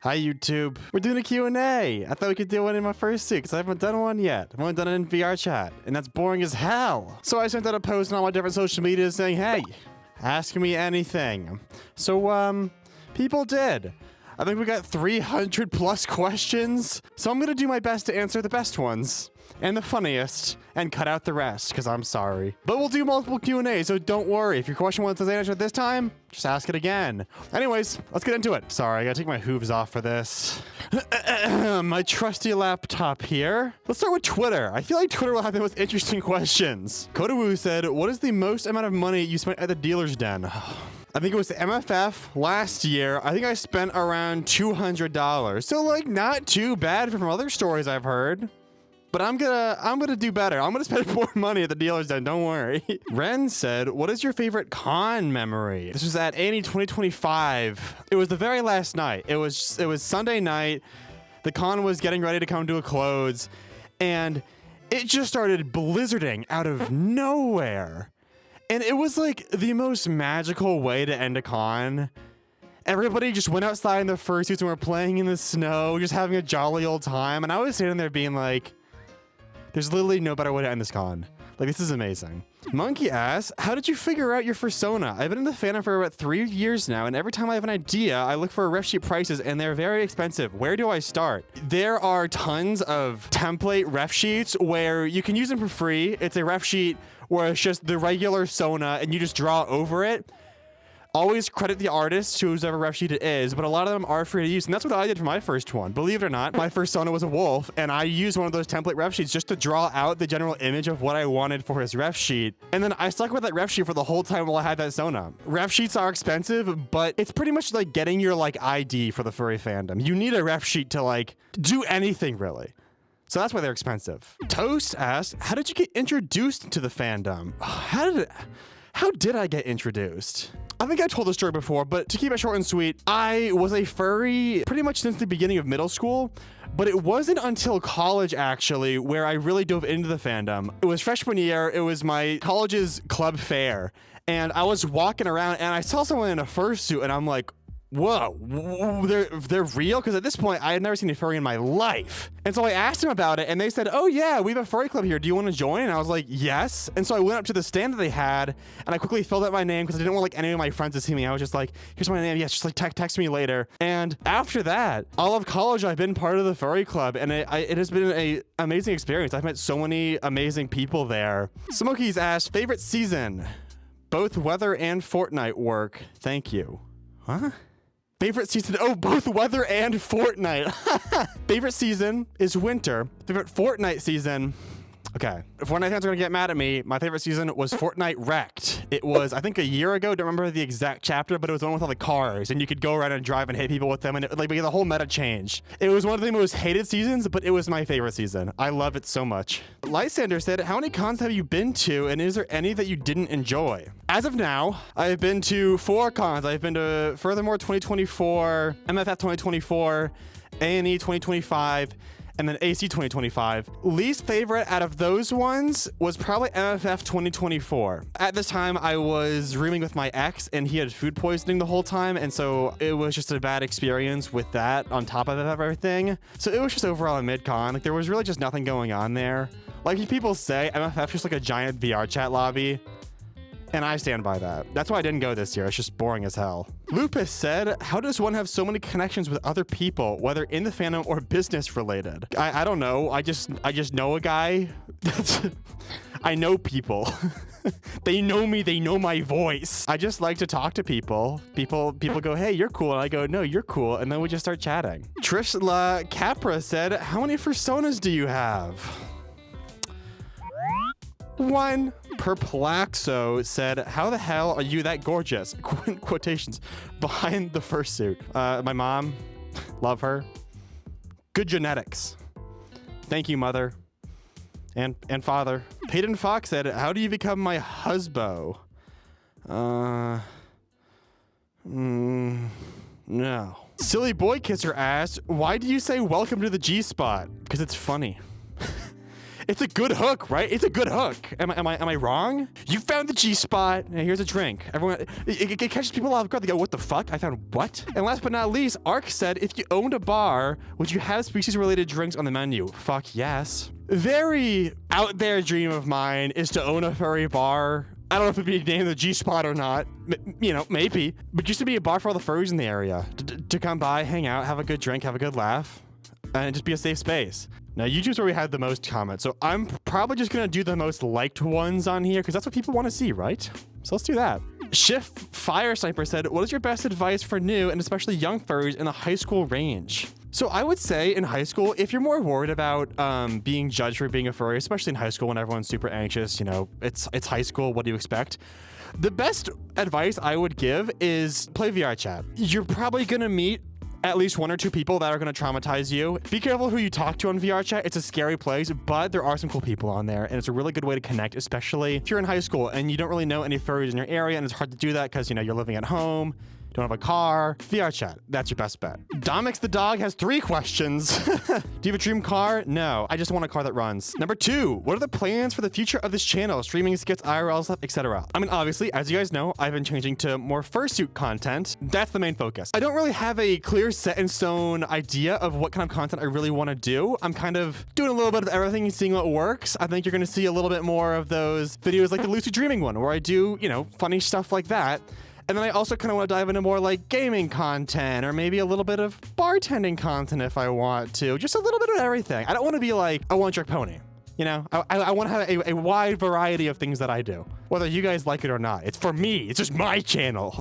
Hi YouTube. We're doing a Q&A. I thought we could do one in my Fursuit because I haven't done one yet. I've only done it in VR chat, and that's boring as hell. So I sent out a post on all my different social media saying, hey, ask me anything. So, people did. I think we got 300 plus questions. So I'm gonna do my best to answer the best ones and the funniest and cut out the rest because I'm sorry. But we'll do multiple Q&A, so don't worry. If your question wasn't answered this time, just ask it again. Anyways, let's get into it. Sorry, I gotta take my hooves off for this. My trusty laptop here. Let's start with Twitter. I feel like Twitter will have the most interesting questions. Kodawu said, what is the most amount of money you spent at the dealer's den? I think it was the MFF last year. I think I spent around $200. So like not too bad from other stories I've heard. But I'm gonna do better. I'm gonna spend more money at the dealer's den, don't worry. Ren said, what is your favorite con memory? This was at A&E 2025. It was the very last night. It was Sunday night. The con was getting ready to come to a close. And it just started blizzarding out of nowhere. And it was like the most magical way to end a con. Everybody just went outside in their fursuits and were playing in the snow, just having a jolly old time. And I was sitting there being like, there's literally no better way to end this con. Like, this is amazing. Monkey asks, how did you figure out your fursona? I've been in the fandom for about 3 years now, and every time I have an idea, I look for ref sheet prices, and they're very expensive. Where do I start? There are tons of template ref sheets where you can use them for free. It's a ref sheet where it's just the regular Sona, and you just draw over it. Always credit the artist, whoever ref sheet it is, but a lot of them are free to use, and that's what I did for my first one. Believe it or not, my first Sona was a wolf, and I used one of those template ref sheets just to draw out the general image of what I wanted for his ref sheet, and then I stuck with that ref sheet for the whole time while I had that Sona. Ref sheets are expensive, but it's pretty much like getting your like ID for the furry fandom. You need a ref sheet to like do anything really. So that's why they're expensive. Toast asked, how did you get introduced to the fandom? How did I get introduced? I think I told this story before, but to keep it short and sweet, I was a furry pretty much since the beginning of middle school, but it wasn't until college actually where I really dove into the fandom. It was freshman year, it was my college's club fair, and I was walking around and I saw someone in a fursuit and I'm like, whoa, they're real? Because at this point, I had never seen a furry in my life. And so I asked them about it, and they said, oh yeah, we have a furry club here. Do you want to join? And I was like, yes. And so I went up to the stand that they had, and I quickly filled out my name because I didn't want like any of my friends to see me. I was just like, here's my name. Yes, just like text me later. And after that, all of college, I've been part of the furry club, and it has been an amazing experience. I've met so many amazing people there. Smokies asked, favorite season? Both weather and Fortnite work. Thank you. Huh? Favorite season, oh, both weather and Fortnite. Favorite season is winter. Favorite Fortnite season, okay. Fortnite fans are gonna get mad at me. My favorite season was Fortnite Wrecked. It was, I think a year ago, don't remember the exact chapter, but it was the one with all the cars, and you could go around and drive and hit people with them, and like the whole meta changed. It was one of the most hated seasons, but it was my favorite season. I love it so much. Lysander said, how many cons have you been to, and is there any that you didn't enjoy? As of now, I've been to 4 cons. I've been to Furthermore 2024, MFF 2024, A&E 2025, and then AC 2025. Least favorite out of those ones was probably MFF 2024. At this time, I was rooming with my ex, and he had food poisoning the whole time, and so it was just a bad experience with that on top of everything. So it was just overall a mid-con. Like, there was really just nothing going on there. Like people say, MFF's just like a giant VR chat lobby. And I stand by that. That's why I didn't go this year. It's just boring as hell. Lupus said, how does one have so many connections with other people, whether in the fandom or business related? I don't know. I just know a guy. I know people. They know me. They know my voice. I just like to talk to people. People go, hey, you're cool. And I go, no, you're cool. And then we just start chatting. Trish La Capra said, how many personas do you have? 1. Perplaxo said, how the hell are you that gorgeous? Quotations behind the fursuit. My mom, love her. Good genetics. Thank you, mother and father. Peyton Fox said, how do you become my husband? No. Silly Boy Kisser asked, why do you say welcome to the G-spot? Because it's funny. It's a good hook, right? It's a good hook. Am I wrong? You found the G spot. Hey, here's a drink. Everyone, it catches people off guard. They go, what the fuck? I found what? And last but not least, Ark said, if you owned a bar, would you have species-related drinks on the menu? Fuck yes. Very out there dream of mine is to own a furry bar. I don't know if it'd be named the G Spot or not. You know, maybe. But just to be a bar for all the furries in the area. To come by, hang out, have a good drink, have a good laugh, and just be a safe space. Now, YouTube's where we had the most comments, so I'm probably just gonna do the most liked ones on here, because that's what people want to see, right? So let's do that. Shift Fire Sniper said, what is your best advice for new and especially young furries in the high school range? So I would say in high school, if you're more worried about being judged for being a furry, especially in high school when everyone's super anxious, you know, it's high school, what do you expect? The best advice I would give is play VR chat. You're probably gonna meet at least 1 or 2 people that are going to traumatize you. Be careful who you talk to on VR chat. It's a scary place, but there are some cool people on there, and it's a really good way to connect, especially if you're in high school and you don't really know any furries in your area, and it's hard to do that because, you know, you're living at home, don't have a car. VR chat, that's your best bet. Domix the dog has 3 questions. Do you have a dream car? No, I just want a car that runs. Number 2, what are the plans for the future of this channel? Streaming, skits, IRL stuff, etc. I mean, obviously, as you guys know, I've been changing to more fursuit content. That's the main focus. I don't really have a clear set in stone idea of what kind of content I really want to do. I'm kind of doing a little bit of everything and seeing what works. I think you're going to see a little bit more of those videos like the lucid dreaming one, where I do, you know, funny stuff like that. And then I also kind of want to dive into more like gaming content, or maybe a little bit of bartending content if I want to. Just a little bit of everything. I don't want to be like a one-trick pony. You know, I want to have a wide variety of things that I do. Whether you guys like it or not. It's for me. It's just my channel.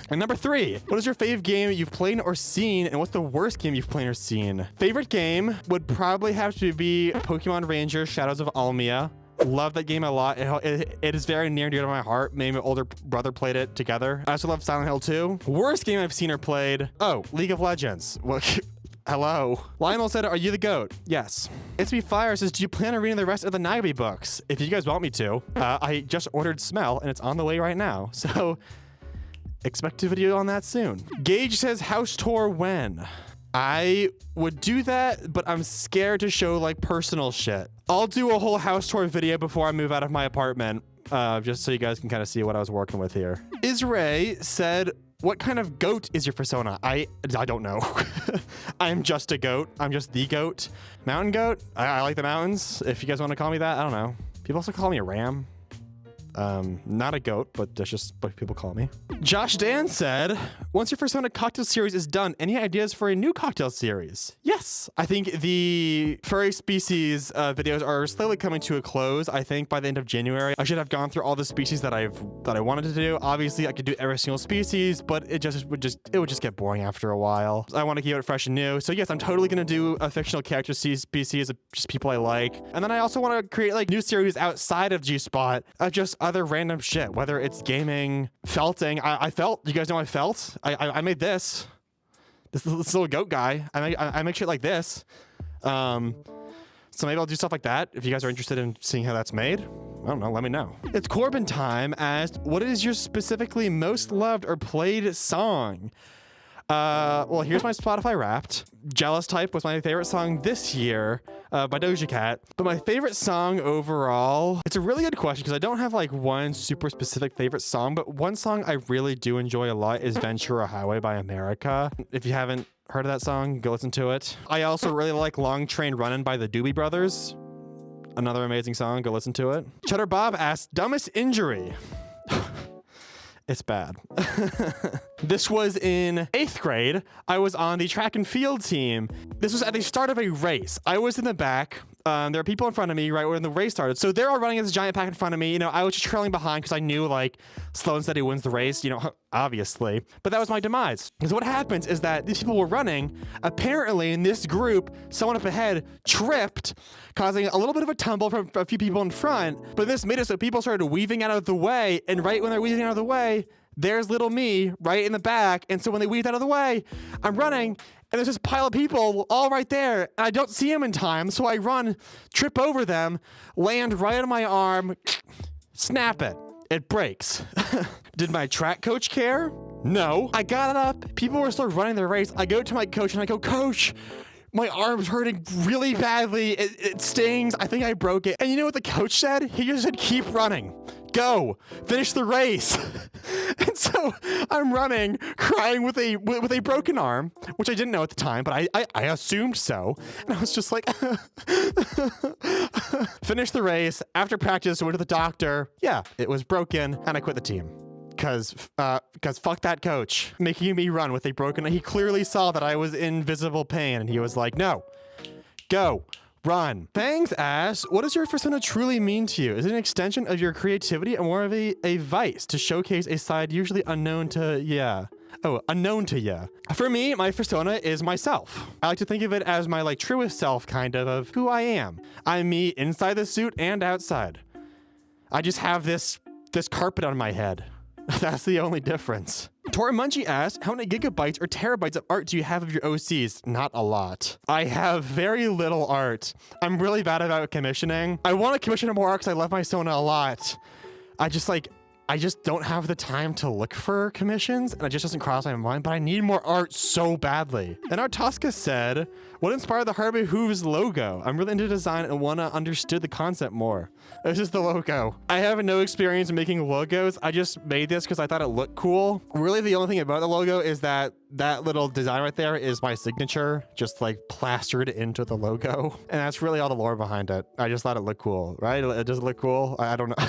And number 3, what is your fave game you've played or seen, and what's the worst game you've played or seen? Favorite game would probably have to be Pokemon Ranger Shadows of Almia. Love that game a lot. It is very near and dear to my heart. Me and my older brother played it together. I also love Silent Hill 2. Worst game I've seen or played. Oh, League of Legends. Well, hello. Lionel said, are you the GOAT? Yes. It's Me Fire says, do you plan on reading the rest of the Nagaby books? If you guys want me to. I just ordered Smell, and it's on the way right now. So expect a video on that soon. Gage says, house tour when? I would do that, but I'm scared to show like personal shit. I'll do a whole house tour video before I move out of my apartment, just so you guys can kind of see what I was working with here. Isray said, what kind of goat is your persona? I don't know. I'm just a goat. I'm just the goat. Mountain goat? I like the mountains. If you guys want to call me that, I don't know. People also call me a ram. Not a goat, but that's just what people call me. Josh Dan said, once your Fursona cocktail series is done, any ideas for a new cocktail series? Yes. I think the furry species videos are slowly coming to a close. I think by the end of January, I should have gone through all the species that I wanted to do. Obviously, I could do every single species, but it would just get boring after a while. I want to keep it fresh and new. So yes, I'm totally going to do a fictional character species of just people I like. And then I also want to create like new series outside of G-Spot of just other random shit, whether it's gaming, felting. I felt, you guys know I felt. I made this little goat guy. I make shit like this. So maybe I'll do stuff like that. If you guys are interested in seeing how that's made, I don't know, let me know. It's Corbin time asked, what is your specifically most loved or played song? Well, here's my Spotify Wrapped. Jealous Type was my favorite song this year by Doja Cat. But my favorite song overall, it's a really good question because I don't have like one super specific favorite song, but one song I really do enjoy a lot is Ventura Highway by America. If you haven't heard of that song, go listen to it. I also really like Long Train Runnin' by the Doobie Brothers. Another amazing song, go listen to it. Cheddar Bob asked, dumbest injury. It's bad. This was in 8th grade. I was on the track and field team. This was at the start of a race. I was in the back. There were people in front of me right when the race started. So they're all running as a giant pack in front of me. You know, I was just trailing behind because I knew like slow and steady wins the race, you know, obviously. But that was my demise. Because what happens is that these people were running. Apparently in this group, someone up ahead tripped, causing a little bit of a tumble from a few people in front. But this made it so people started weaving out of the way. And right when they're weaving out of the way, there's little me right in the back. And so when they weaved out of the way, I'm running and there's this pile of people all right there. And I don't see them in time. So I run, trip over them, land right on my arm, snap it. It breaks. Did my track coach care? No. I got it up. People were still running their race. I go to my coach and I go, Coach, My arm's hurting really badly. It stings. I think I broke it. And you know what the coach said? He just said, keep running. Go. Finish the race. And so I'm running, crying with a broken arm, which I didn't know at the time, but I assumed so. And I was just like, finish the race. After practice, I went to the doctor. Yeah, it was broken, and I quit the team. Cause fuck that coach making me run with a broken. He clearly saw that I was in visible pain, and he was like, "No, go, run." Fangs asks, "What does your persona truly mean to you? Is it an extension of your creativity, or more of a vice to showcase a side usually unknown to ya?" Oh, unknown to ya. For me, my persona is myself. I like to think of it as my truest self, kind of who I am. I'm me inside the suit and outside. I just have this carpet on my head. That's the only difference. Torimunchi asked, how many gigabytes or terabytes of art do you have of your OCs? Not a lot. I have very little art. I'm really bad about commissioning. I want to commission more art because I love my Sona a lot. I just don't have the time to look for commissions, and it just doesn't cross my mind, but I need more art so badly. And Artoska said, what inspired the Harvey Hooves logo? I'm really into design and want to understand the concept more. This is the logo. I have no experience making logos. I just made this because I thought it looked cool. Really, the only thing about the logo is that little design right there is my signature, just plastered into the logo. And that's really all the lore behind it. I just thought it looked cool, right? Does it look cool? I don't know.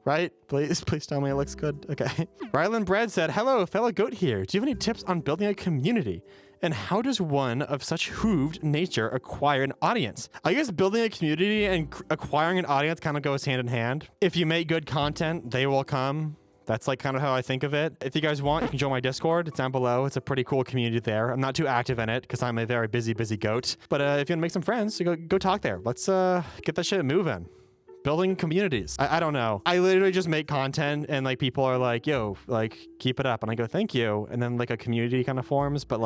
Right? Please tell me it looks good. Okay. Ryland Bread said, hello, fellow goat here. Do you have any tips on building a community? And how does one of such hooved nature acquire an audience? I guess building a community and acquiring an audience kind of goes hand in hand. If you make good content, they will come. That's kind of how I think of it. If you guys want, you can join my Discord. It's down below. It's a pretty cool community there. I'm not too active in it because I'm a very busy goat. But if you want to make some friends, go talk there. Let's get that shit moving. Building communities. I don't know. I literally just make content and people are like, yo, keep it up. And I go, thank you. And then a community kind of forms, but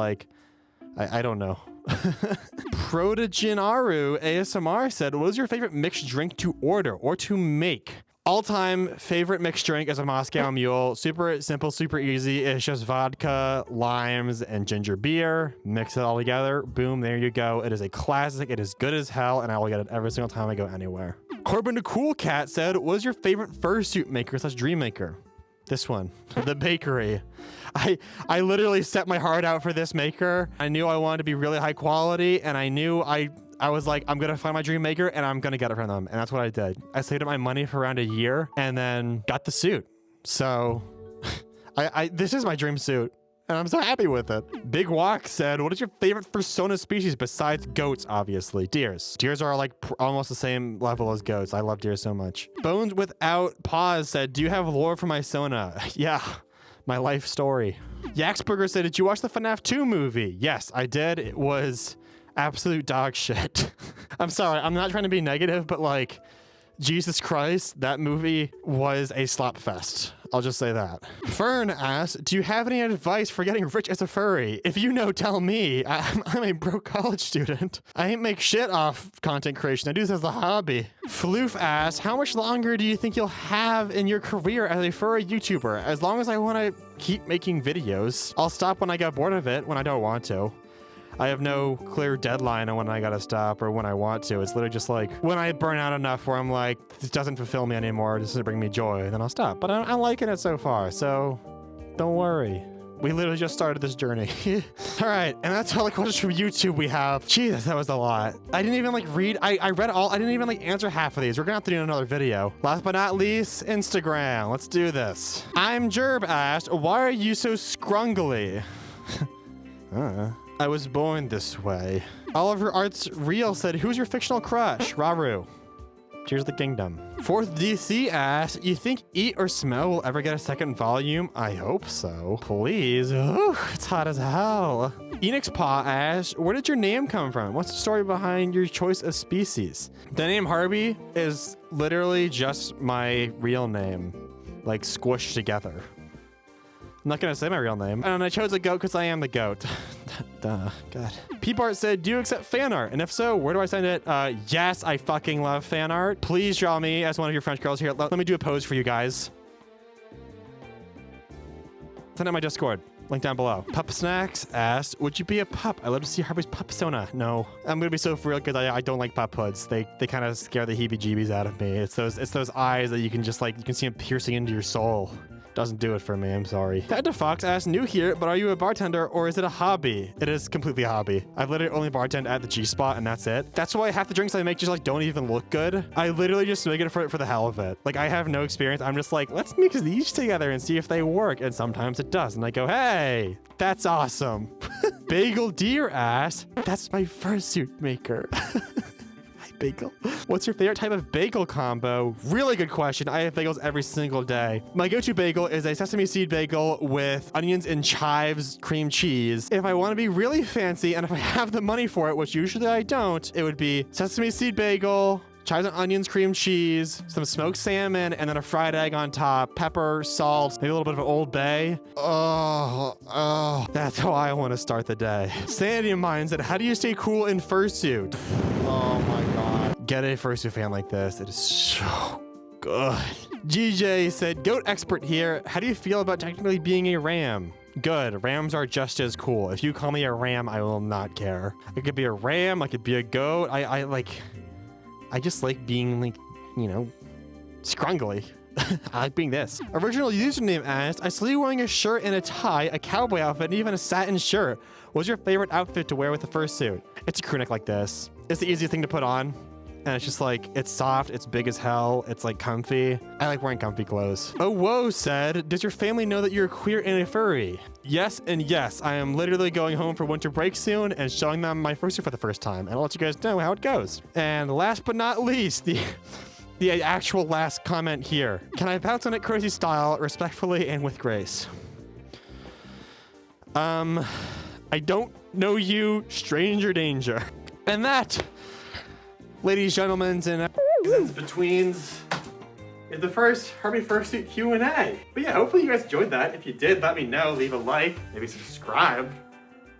I don't know. Protojinaru ASMR said, what is your favorite mixed drink to order or to make? All-time favorite mixed drink is a Moscow Mule. Super simple, super easy. It's just vodka, limes, and ginger beer. Mix it all together. Boom, there you go. It is a classic. It is good as hell, and I will get it every single time I go anywhere. Corbin the Cool Cat said, what is your favorite fursuit maker / dream maker? This one, the bakery. I literally set my heart out for this maker. I knew I wanted to be really high quality, and I knew I was like, I'm gonna find my dream maker and I'm gonna get it from them. And that's what I did. I saved up my money for around a year and then got the suit. So this is my dream suit and I'm so happy with it. Big Walk said, what is your favorite Fursona species besides goats? Obviously, deers. Deers are almost the same level as goats. I love deers so much. Bones Without Pause said, do you have lore for my Sona? Yeah, my life story. Yaxburger said, did you watch the FNAF 2 movie? Yes, I did. It was absolute dog shit. I'm sorry, I'm not trying to be negative, but Jesus Christ, that movie was a slop fest. I'll just say that. Fern asked, do you have any advice for getting rich as a furry? If you know, tell me. I'm a broke college student. I ain't make shit off content creation. I do this as a hobby. Floof asked, how much longer do you think you'll have in your career as a furry YouTuber? As long as I want to keep making videos. I'll stop when I get bored of it, when I don't want to. I have no clear deadline on when I gotta stop or when I want to. It's literally just when I burn out enough where I'm like, this doesn't fulfill me anymore, this doesn't bring me joy, then I'll stop. But I'm liking it so far, so don't worry. We literally just started this journey. All right, and that's all the questions from YouTube we have. Jesus, that was a lot. I didn't even read, I read all, I didn't even answer half of these. We're gonna have to do another video. Last but not least, Instagram. Let's do this. I'm Jerb asked, why are you so scrungly? I was born this way. Oliver Arts Real said, who's your fictional crush? Raru. Tears of the Kingdom. Fourth DC asked, you think Eat or Smell will ever get a second volume? I hope so. Please. Ooh, it's hot as hell. Enix Paw asked, where did your name come from? What's the story behind your choice of species? The name Harvey is literally just my real name, squished together. I'm not gonna say my real name. And I chose a goat because I am the goat. Duh, God. Peepart said, do you accept fan art? And if so, where do I send it? Yes, I fucking love fan art. Please draw me as one of your French girls here. Let me do a pose for you guys. Send it in my Discord. Link down below. Pup Snacks asked, would you be a pup? I love to see Harvey's pup persona. No. I'm gonna be so for real because I don't like pup hoods. They kind of scare the heebie-jeebies out of me. It's those eyes that you can just like, you can see them piercing into your soul. Doesn't do it for me, I'm sorry. Panda Fox asked, new here, but are you a bartender or is it a hobby? It is completely a hobby. I've literally only bartended at the G-Spot and that's it. That's why half the drinks I make just like don't even look good. I literally just make it for the hell of it. Like I have no experience. I'm just like, let's mix these together and see if they work. And sometimes it does. And I go, hey, that's awesome. Bagel Deer asked, that's my fursuit maker. Bagel. What's your favorite type of bagel combo? Really good question. I have bagels every single day. My go-to bagel is a sesame seed bagel with onions and chives cream cheese. If I want to be really fancy and if I have the money for it, which usually I don't, it would be sesame seed bagel, chives and onions, cream cheese, some smoked salmon, and then a fried egg on top, pepper, salt, maybe a little bit of an Old Bay. Oh, that's how I want to start the day. Sandy Mine said, how do you stay cool in fursuit? Oh my God. Get a fursuit fan like this. It is so good. GJ said, goat expert here. How do you feel about technically being a ram? Good. Rams are just as cool. If you call me a ram, I will not care. I could be a ram. I could be a goat. I just like being like, you know, scrungly. I like being this. Original username asked, I saw you wearing a shirt and a tie, a cowboy outfit, and even a satin shirt. What's your favorite outfit to wear with a fursuit? It's a crew neck like this. It's the easiest thing to put on. And it's just like, it's soft, it's big as hell, it's like comfy. I like wearing comfy clothes. Oh, whoa said, does your family know that you're queer and a furry? Yes and yes. I am literally going home for winter break soon and showing them my fursuit for the first time. And I'll let you guys know how it goes. And last but not least, the actual last comment here. Can I bounce on it crazy style, respectfully and with grace? I don't know you, stranger danger. And that, ladies, gentlemen, and betweens, is the first Harvey Fursuit Q&A. But yeah, hopefully you guys enjoyed that. If you did, let me know. Leave a like, maybe subscribe.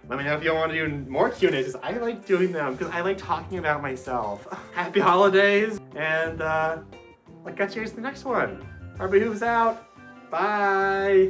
Let me know if you want to do more Q&As, because I like doing them, because I like talking about myself. Happy holidays, and I'll catch you guys in the next one. Harvey Hooves out. Bye.